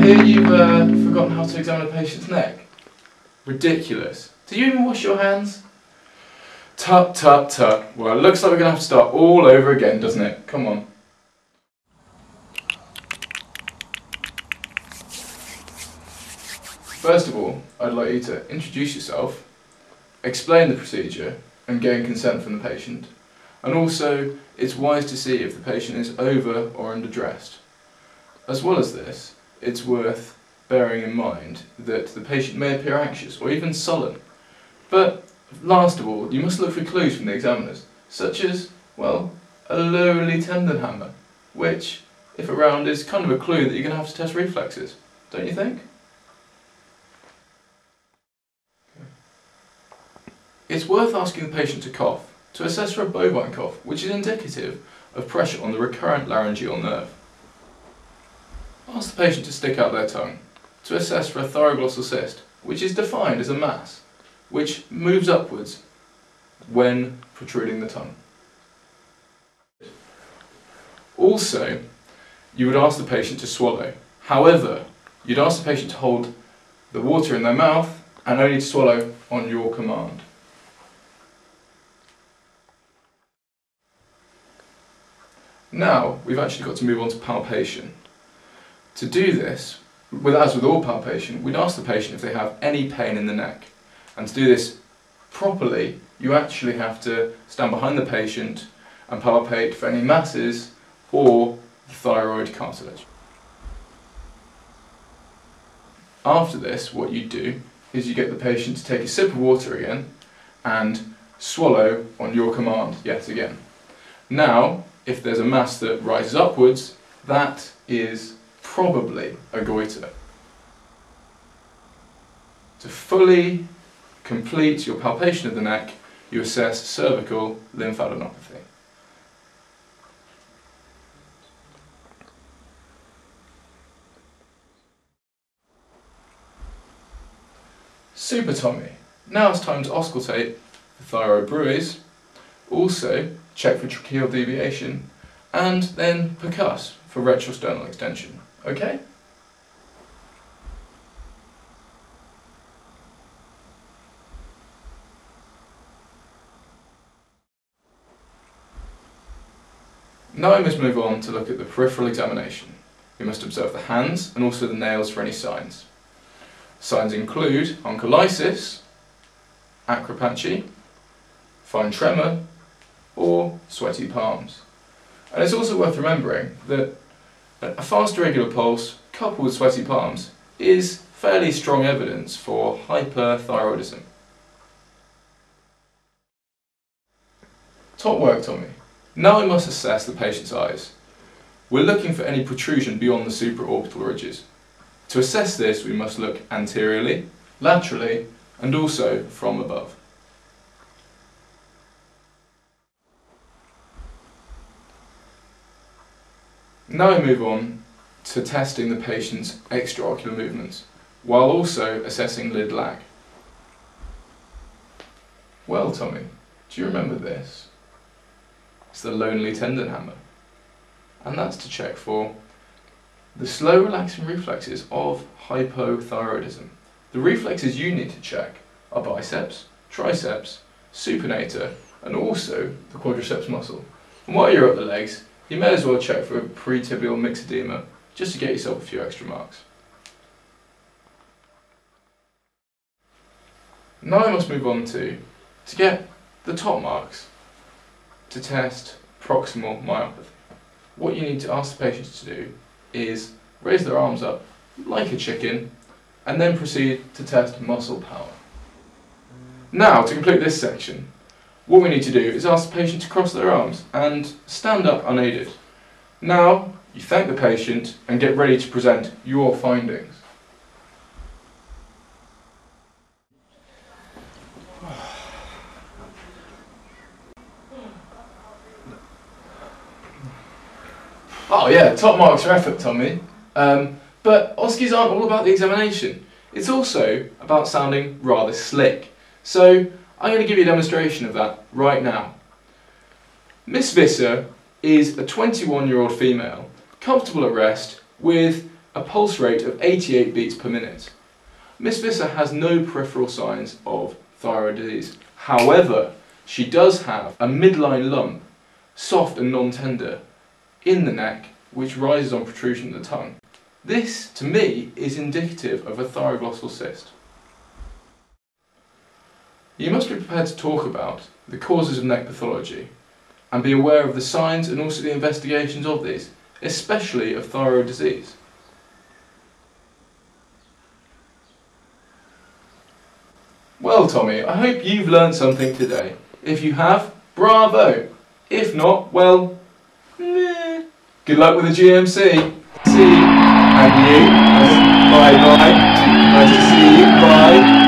hear you've forgotten how to examine a patient's neck. Ridiculous. Do you even wash your hands? Tut, tut, tut. Well, it looks like we're going to have to start all over again, doesn't it? Come on. First of all, I'd like you to introduce yourself, explain the procedure, and gain consent from the patient. And also, it's wise to see if the patient is over or underdressed. As well as this, it's worth bearing in mind that the patient may appear anxious or even sullen. But last of all, you must look for clues from the examiners, such as, well, a lowly tendon hammer, which, if around, is kind of a clue that you're going to have to test reflexes, don't you think? It's worth asking the patient to cough, to assess for a bovine cough, which is indicative of pressure on the recurrent laryngeal nerve. Ask the patient to stick out their tongue, to assess for a thyroglossal cyst, which is defined as a mass, which moves upwards when protruding the tongue. Also, you would ask the patient to swallow. However, you'd ask the patient to hold the water in their mouth and only to swallow on your command. Now, we've actually got to move on to palpation. To do this, as with all palpation, we'd ask the patient if they have any pain in the neck. And to do this properly, you actually have to stand behind the patient and palpate for any masses or the thyroid cartilage. After this, what you do is you get the patient to take a sip of water again and swallow on your command yet again. Now, if there's a mass that rises upwards, that is probably a goiter. To fully complete your palpation of the neck, you assess cervical lymphadenopathy. Supotomy. Now it's time to auscultate the thyroid bruits, also check for tracheal deviation, and then percuss for retrosternal extension. Okay? Now we must move on to look at the peripheral examination. We must observe the hands and also the nails for any signs. Signs include oncholysis, acropatchy, fine tremor, or sweaty palms. And it's also worth remembering that a fast irregular pulse coupled with sweaty palms is fairly strong evidence for hyperthyroidism. Top work, Tommy. Now we must assess the patient's eyes. We're looking for any protrusion beyond the supraorbital ridges. To assess this, we must look anteriorly, laterally, and also from above. Now we move on to testing the patient's extraocular movements, while also assessing lid lag. Well, Tommy, do you remember this? It's the lonely tendon hammer. And that's to check for the slow relaxing reflexes of hypothyroidism. The reflexes you need to check are biceps, triceps, supinator, and also the quadriceps muscle. And while you're at the legs, you may as well check for pretibial myxedema, just to get yourself a few extra marks. Now I must move on to get the top marks to test proximal myopathy. What you need to ask the patients to do is raise their arms up like a chicken and then proceed to test muscle power. Now, to complete this section, what we need to do is ask the patient to cross their arms and stand up unaided. Now, you thank the patient and get ready to present your findings. Oh yeah, top marks for effort, Tommy. But OSCEs aren't all about the examination. It's also about sounding rather slick. So I'm going to give you a demonstration of that right now. Miss Visser is a 21-year-old female, comfortable at rest, with a pulse rate of 88 beats per minute. Miss Visser has no peripheral signs of thyroid disease. However, she does have a midline lump, soft and non-tender, in the neck, which rises on protrusion of the tongue. This, to me, is indicative of a thyroglossal cyst. You must be prepared to talk about the causes of neck pathology and be aware of the signs and also the investigations of these, especially of thyroid disease. Well, Tommy, I hope you've learned something today. If you have, bravo! If not, well, meh. Good luck with the GMC. See you. And you. Bye bye. Nice to see you. Bye.